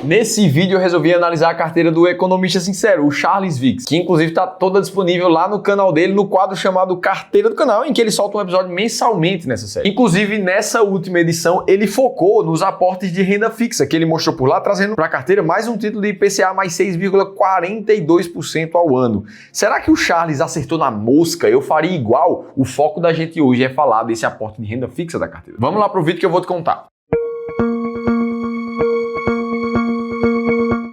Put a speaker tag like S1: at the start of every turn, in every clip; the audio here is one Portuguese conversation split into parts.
S1: Nesse vídeo eu resolvi analisar a carteira do economista sincero, o Charles Vicks, que inclusive está toda disponível lá no canal dele, no quadro chamado Carteira do Canal, em que ele solta um episódio mensalmente nessa série. Inclusive, nessa última edição, ele focou nos aportes de renda fixa, que ele mostrou por lá, trazendo para a carteira mais um título de IPCA mais 6,42% ao ano. Será que o Charles acertou na mosca? Eu faria igual? O foco da gente hoje é falar desse aporte de renda fixa da carteira. Vamos lá pro vídeo que eu vou te contar.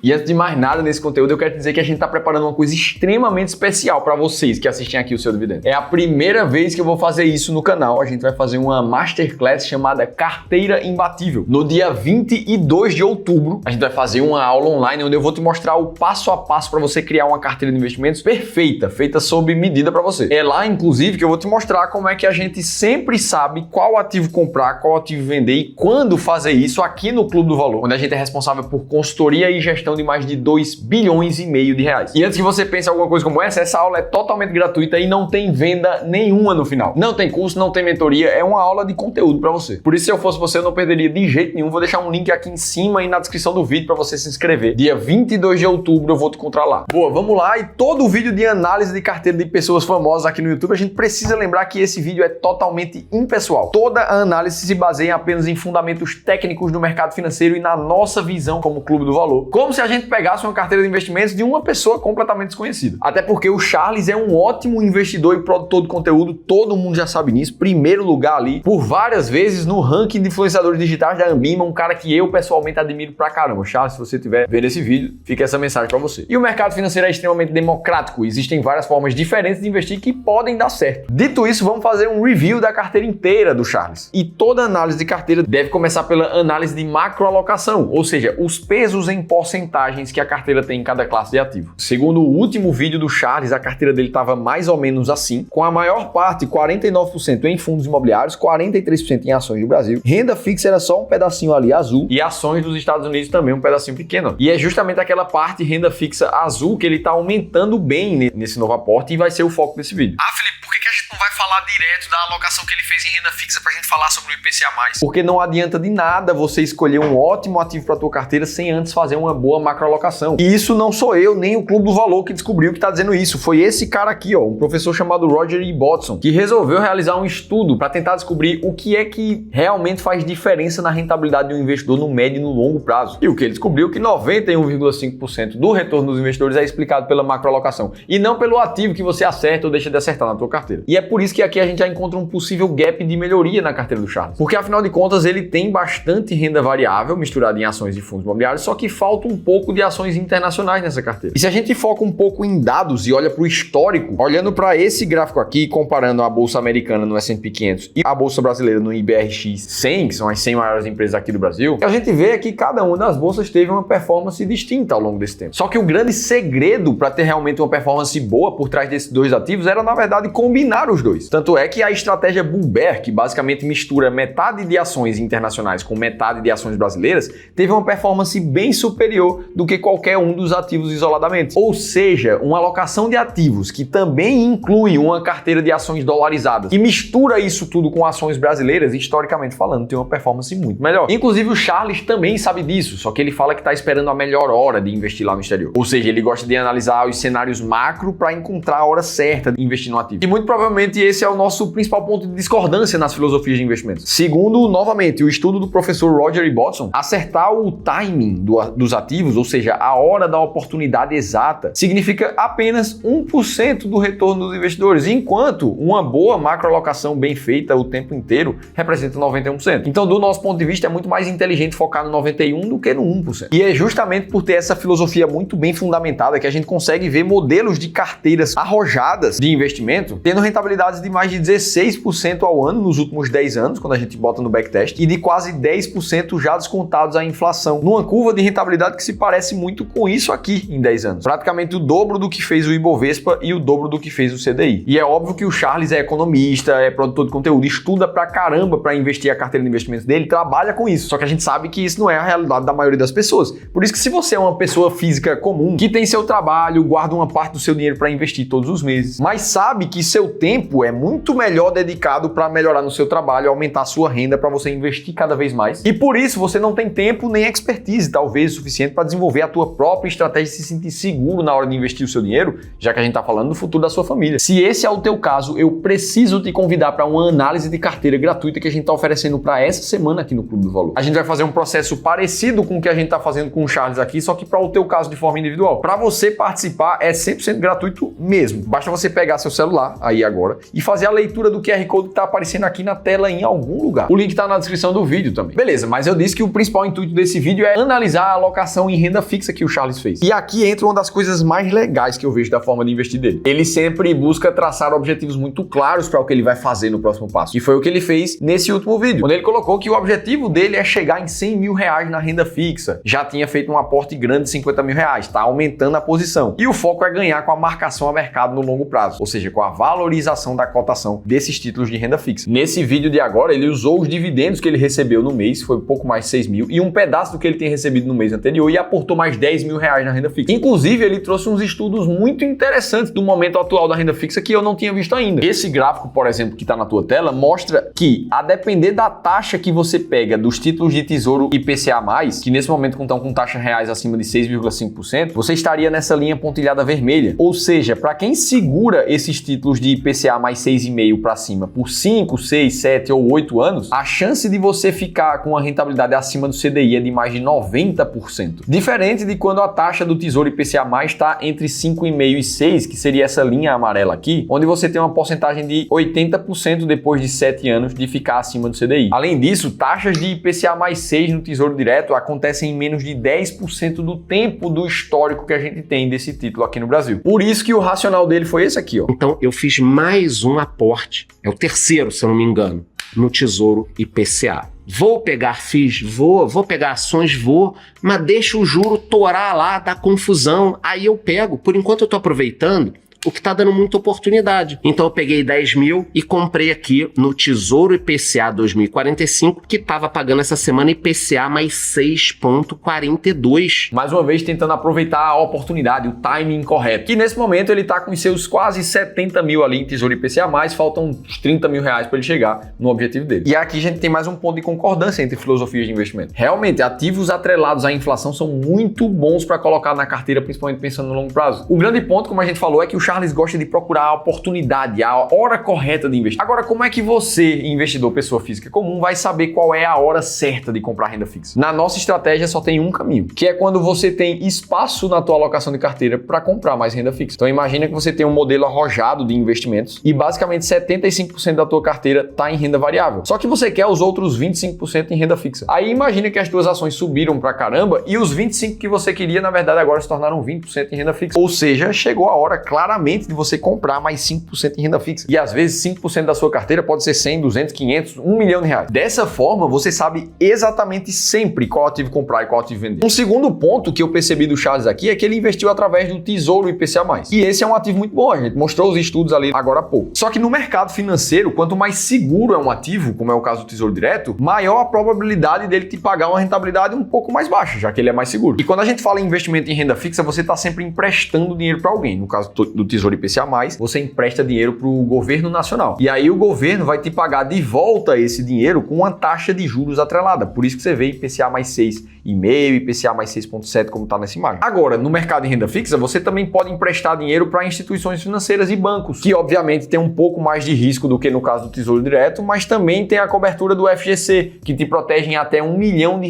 S1: E antes de mais nada nesse conteúdo, eu quero te dizer que a gente está preparando uma coisa extremamente especial para vocês que assistem aqui o Seu Dividendo. É a primeira vez que eu vou fazer isso no canal. A gente vai fazer uma masterclass chamada Carteira Imbatível. No dia 22 de outubro, a gente vai fazer uma aula online onde eu vou te mostrar o passo a passo para você criar uma carteira de investimentos perfeita, feita sob medida para você. É lá, inclusive, que eu vou te mostrar como é que a gente sempre sabe qual ativo comprar, qual ativo vender e quando fazer isso aqui no Clube do Valor, onde a gente é responsável por consultoria e gestão de mais de 2 bilhões e meio de reais. E antes que você pense alguma coisa como essa aula é totalmente gratuita e não tem venda nenhuma no final. Não tem curso, não tem mentoria, é uma aula de conteúdo para você. Por isso, se eu fosse você, eu não perderia de jeito nenhum. Vou deixar um link aqui em cima e na descrição do vídeo para você se inscrever. Dia 22 de outubro eu vou te encontrar lá. Boa, vamos lá. E todo vídeo de análise de carteira de pessoas famosas aqui no YouTube, a gente precisa lembrar que esse vídeo é totalmente impessoal. Toda a análise se baseia apenas em fundamentos técnicos do mercado financeiro e na nossa visão como Clube do Valor. Como se a gente pegasse uma carteira de investimentos de uma pessoa completamente desconhecida. Até porque o Charles é um ótimo investidor e produtor de conteúdo, todo mundo já sabe nisso. Primeiro lugar ali, por várias vezes no ranking de influenciadores digitais da Ambima, um cara que eu pessoalmente admiro pra caramba. Charles, se você estiver vendo esse vídeo, fica essa mensagem pra você. E o mercado financeiro é extremamente democrático, existem várias formas diferentes de investir que podem dar certo. Dito isso, vamos fazer um review da carteira inteira do Charles. E toda análise de carteira deve começar pela análise de macroalocação, ou seja, os pesos em porcentagens que a carteira tem em cada classe de ativo. Segundo o último vídeo do Charles, a carteira dele estava mais ou menos assim, com a maior parte, 49% em fundos imobiliários, 43% em ações do Brasil. Renda fixa era só um pedacinho ali azul e ações dos Estados Unidos também um pedacinho pequeno. E é justamente aquela parte renda fixa azul que ele está aumentando bem nesse novo aporte e vai ser o foco desse vídeo.
S2: Felipe, por que a gente não vai falar direto da alocação que ele fez em renda fixa pra gente falar sobre o IPCA+?
S1: Porque não adianta de nada você escolher um ótimo ativo para tua carteira sem antes fazer uma boa macroalocação. E isso não sou eu, nem o Clube do Valor que descobriu que está dizendo isso. Foi esse cara aqui, ó, um professor chamado Roger E. Botson, que resolveu realizar um estudo para tentar descobrir o que é que realmente faz diferença na rentabilidade de um investidor no médio e no longo prazo. E o que ele descobriu é que 91,5% do retorno dos investidores é explicado pela macroalocação e não pelo ativo que você acerta ou deixa de acertar na tua carteira. E é por isso que aqui a gente já encontra um possível gap de melhoria na carteira do Charles. Porque afinal de contas ele tem bastante renda variável misturada em ações e fundos imobiliários, só que falta um pouco de ações internacionais nessa carteira. E se a gente foca um pouco em dados e olha para o histórico, olhando para esse gráfico aqui, comparando a bolsa americana no S&P 500 e a bolsa brasileira no IBRX 100, que são as 100 maiores empresas aqui do Brasil, a gente vê que cada uma das bolsas teve uma performance distinta ao longo desse tempo. Só que o grande segredo para ter realmente uma performance boa por trás desses dois ativos era, na verdade, combinar os dois. Tanto é que a estratégia Bull Bear, que basicamente mistura metade de ações internacionais com metade de ações brasileiras, teve uma performance bem superior do que qualquer um dos ativos isoladamente. Ou seja, uma alocação de ativos que também inclui uma carteira de ações dolarizadas e mistura isso tudo com ações brasileiras, historicamente falando, tem uma performance muito melhor. Inclusive o Charles também sabe disso, só que ele fala que está esperando a melhor hora de investir lá no exterior. Ou seja, ele gosta de analisar os cenários macro para encontrar a hora certa de investir no ativo. E muito provavelmente esse é o nosso principal ponto de discordância nas filosofias de investimentos. Segundo, novamente, o estudo do professor Roger E. Botson, acertar o timing dos ativos, ou seja, a hora da oportunidade exata, significa apenas 1% do retorno dos investidores, enquanto uma boa macroalocação bem feita o tempo inteiro representa 91%. Então, do nosso ponto de vista, é muito mais inteligente focar no 91% do que no 1%. E é justamente por ter essa filosofia muito bem fundamentada que a gente consegue ver modelos de carteiras arrojadas de investimento tendo rentabilidades de mais de 16% ao ano nos últimos 10 anos, quando a gente bota no backtest, e de quase 10% já descontados a inflação, numa curva de rentabilidade que se parece muito com isso aqui em 10 anos. Praticamente o dobro do que fez o Ibovespa e o dobro do que fez o CDI. E é óbvio que o Charles é economista, é produtor de conteúdo, estuda pra caramba pra investir a carteira de investimentos dele, trabalha com isso. Só que a gente sabe que isso não é a realidade da maioria das pessoas. Por isso que se você é uma pessoa física comum, que tem seu trabalho, guarda uma parte do seu dinheiro pra investir todos os meses, mas sabe que seu tempo é muito melhor dedicado pra melhorar no seu trabalho, aumentar a sua renda pra você investir cada vez mais. E por isso você não tem tempo nem expertise, talvez, o suficiente para desenvolver a tua própria estratégia e se sentir seguro na hora de investir o seu dinheiro, já que a gente tá falando do futuro da sua família. Se esse é o teu caso, eu preciso te convidar para uma análise de carteira gratuita que a gente tá oferecendo para essa semana aqui no Clube do Valor. A gente vai fazer um processo parecido com o que a gente tá fazendo com o Charles aqui, só que para o teu caso de forma individual. Para você participar é 100% gratuito mesmo. Basta você pegar seu celular aí agora e fazer a leitura do QR Code que tá aparecendo aqui na tela em algum lugar. O link tá na descrição do vídeo também. Beleza, mas eu disse que o principal intuito desse vídeo é analisar a alocação em renda fixa que o Charles fez. E aqui entra uma das coisas mais legais que eu vejo da forma de investir dele. Ele sempre busca traçar objetivos muito claros para o que ele vai fazer no próximo passo. E foi o que ele fez nesse último vídeo, onde ele colocou que o objetivo dele é chegar em 100 mil reais na renda fixa. Já tinha feito um aporte grande de 50 mil reais, tá aumentando a posição. E o foco é ganhar com a marcação a mercado no longo prazo, ou seja, com a valorização da cotação desses títulos de renda fixa. Nesse vídeo de agora, ele usou os dividendos que ele recebeu no mês, foi um pouco mais de 6 mil, e um pedaço do que ele tinha recebido no mês anterior e aportou mais 10 mil reais na renda fixa. Inclusive, ele trouxe uns estudos muito interessantes do momento atual da renda fixa que eu não tinha visto ainda. Esse gráfico, por exemplo, que está na tua tela, mostra que, a depender da taxa que você pega dos títulos de Tesouro IPCA+, que nesse momento estão com taxas reais acima de 6,5%, você estaria nessa linha pontilhada vermelha. Ou seja, para quem segura esses títulos de IPCA mais 6,5 para cima por 5, 6, 7 ou 8 anos, a chance de você ficar com uma rentabilidade acima do CDI é de mais de 90%. Diferente de quando a taxa do Tesouro IPCA+ está entre 5,5 e 6, que seria essa linha amarela aqui, onde você tem uma porcentagem de 80% depois de 7 anos de ficar acima do CDI. Além disso, taxas de IPCA mais 6 no Tesouro Direto acontecem em menos de 10% do tempo do histórico que a gente tem desse título aqui no Brasil. Por isso que o racional dele foi esse aqui, ó.
S3: Então eu fiz mais um aporte, é o terceiro, se eu não me engano, no Tesouro IPCA. Vou pegar FIIs? Vou pegar ações? Vou, mas deixa o juro torar lá, dá confusão, aí eu pego. Por enquanto eu tô aproveitando o que tá dando muita oportunidade. Então eu peguei 10 mil e comprei aqui no Tesouro IPCA 2045, que tava pagando essa semana IPCA mais 6,42.
S1: Mais uma vez tentando aproveitar a oportunidade, o timing correto. Que nesse momento ele tá com seus quase 70 mil ali em Tesouro IPCA+, faltam uns 30 mil reais para ele chegar no objetivo dele. E aqui a gente tem mais um ponto de concordância entre filosofias de investimento. Realmente, ativos atrelados à inflação são muito bons para colocar na carteira, principalmente pensando no longo prazo. O grande ponto, como a gente falou, é que o Charles gosta de procurar a oportunidade, a hora correta de investir. Agora, como é que você, investidor, pessoa física comum, vai saber qual é a hora certa de comprar renda fixa? Na nossa estratégia só tem um caminho, que é quando você tem espaço na tua alocação de carteira para comprar mais renda fixa. Então imagina que você tem um modelo arrojado de investimentos e basicamente 75% da tua carteira está em renda variável. Só que você quer os outros 25% em renda fixa. Aí imagina que as tuas ações subiram pra caramba e os 25% que você queria, na verdade, agora se tornaram 20% em renda fixa. Ou seja, chegou a hora claramente de você comprar mais 5% em renda fixa. E às vezes 5% da sua carteira pode ser 100, 200, 500, 1 milhão de reais. Dessa forma, você sabe exatamente sempre qual ativo comprar e qual ativo vender. Um segundo ponto que eu percebi do Charles aqui é que ele investiu através do Tesouro IPCA+. E esse é um ativo muito bom, a gente mostrou os estudos ali agora há pouco. Só que no mercado financeiro, quanto mais seguro é um ativo, como é o caso do Tesouro Direto, maior a probabilidade dele te pagar uma rentabilidade um pouco mais baixa, já que ele é mais seguro. E quando a gente fala em investimento em renda fixa, você está sempre emprestando dinheiro para alguém. No caso do Tesouro IPCA+, você empresta dinheiro para o governo nacional. E aí o governo vai te pagar de volta esse dinheiro com uma taxa de juros atrelada. Por isso que você vê IPCA mais 6,5, IPCA mais 6,7, como está nessa imagem. Agora, no mercado de renda fixa, você também pode emprestar dinheiro para instituições financeiras e bancos, que obviamente tem um pouco mais de risco do que no caso do Tesouro Direto, mas também tem a cobertura do FGC, que te protege em até R$1 milhão,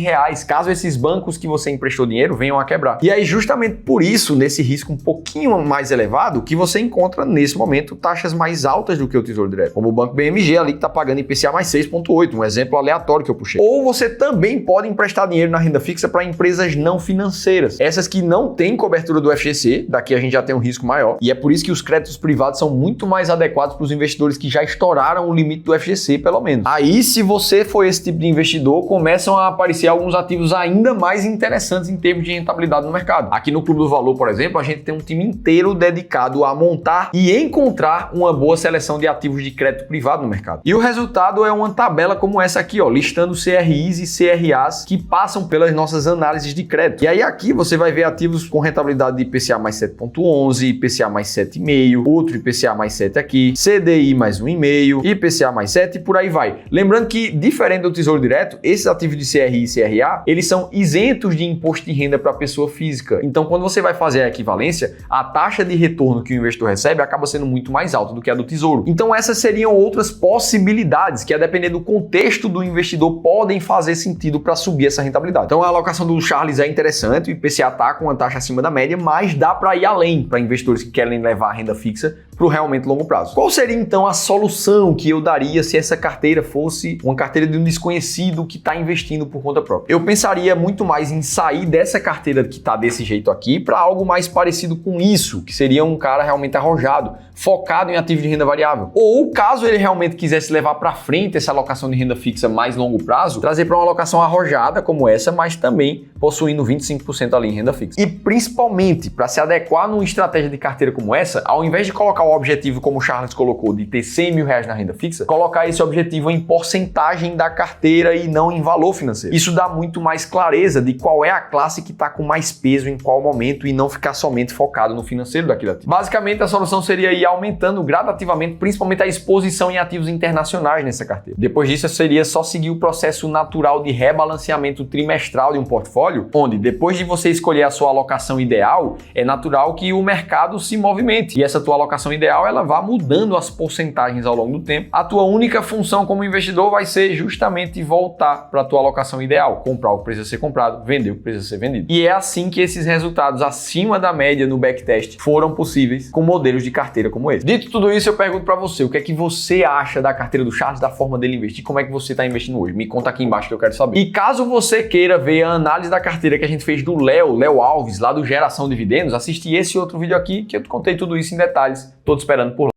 S1: caso esses bancos que você emprestou dinheiro venham a quebrar. E aí, justamente por isso, nesse risco um pouquinho mais elevado, que você encontra nesse momento taxas mais altas do que o Tesouro Direto, como o Banco BMG ali que está pagando IPCA mais 6,8, um exemplo aleatório que eu puxei. Ou você também pode emprestar dinheiro na renda fixa para empresas não financeiras, essas que não têm cobertura do FGC, daqui a gente já tem um risco maior, e é por isso que os créditos privados são muito mais adequados para os investidores que já estouraram o limite do FGC, pelo menos. Aí, se você for esse tipo de investidor, começam a aparecer alguns ativos ainda mais interessantes em termos de rentabilidade no mercado. Aqui no Clube do Valor, por exemplo, a gente tem um time inteiro dedicado a montar e encontrar uma boa seleção de ativos de crédito privado no mercado. E o resultado é uma tabela como essa aqui, ó, listando CRIs e CRAs que passam pelas nossas análises de crédito. E aí aqui você vai ver ativos com rentabilidade de IPCA mais 7,11, IPCA mais 7,5, outro IPCA mais 7 aqui, CDI mais 1,5, IPCA mais 7 e por aí vai. Lembrando que, diferente do Tesouro Direto, esses ativos de CRI e CRA, eles são isentos de imposto de renda para a pessoa física. Então, quando você vai fazer a equivalência, a taxa de retorno que o investidor recebe acaba sendo muito mais alta do que a do Tesouro. Então, essas seriam outras possibilidades que, a depender do contexto do investidor, podem fazer sentido para subir essa rentabilidade. Então, a alocação do Charles é interessante, o IPCA está com uma taxa acima da média, mas dá para ir além para investidores que querem levar a renda fixa para o realmente longo prazo. Qual seria então a solução que eu daria se essa carteira fosse uma carteira de um desconhecido que está investindo por conta própria? Eu pensaria muito mais em sair dessa carteira que está desse jeito aqui para algo mais parecido com isso, que seria um cara realmente arrojado, focado em ativos de renda variável. Ou, caso ele realmente quisesse levar para frente essa alocação de renda fixa mais longo prazo, trazer para uma alocação arrojada como essa, mas também possuindo 25% ali em renda fixa. E principalmente, para se adequar numa estratégia de carteira como essa, ao invés de colocar o objetivo, como o Charles colocou, de ter 100 mil reais na renda fixa, colocar esse objetivo em porcentagem da carteira e não em valor financeiro. Isso dá muito mais clareza de qual é a classe que está com mais peso em qual momento e não ficar somente focado no financeiro daquele ativo. Basicamente, a solução seria ir aumentando gradativamente, principalmente a exposição em ativos internacionais nessa carteira. Depois disso, seria só seguir o processo natural de rebalanceamento trimestral de um portfólio, onde depois de você escolher a sua alocação ideal, é natural que o mercado se movimente e essa tua alocação ideal ela vá mudando as porcentagens ao longo do tempo. A tua única função como investidor vai ser justamente voltar para a tua alocação ideal, comprar o que precisa ser comprado, vender o que precisa ser vendido. E é assim que esses resultados acima da média no backtest foram possíveis com modelos de carteira como esse. Dito tudo isso, eu pergunto para você, o que é que você acha da carteira do Charles, da forma dele investir, como é que você está investindo hoje? Me conta aqui embaixo que eu quero saber. E caso você queira ver a análise da carteira que a gente fez do Léo Alves, lá do Geração Dividendos, assiste esse outro vídeo aqui que eu te contei tudo isso em detalhes. Tô te esperando por lá.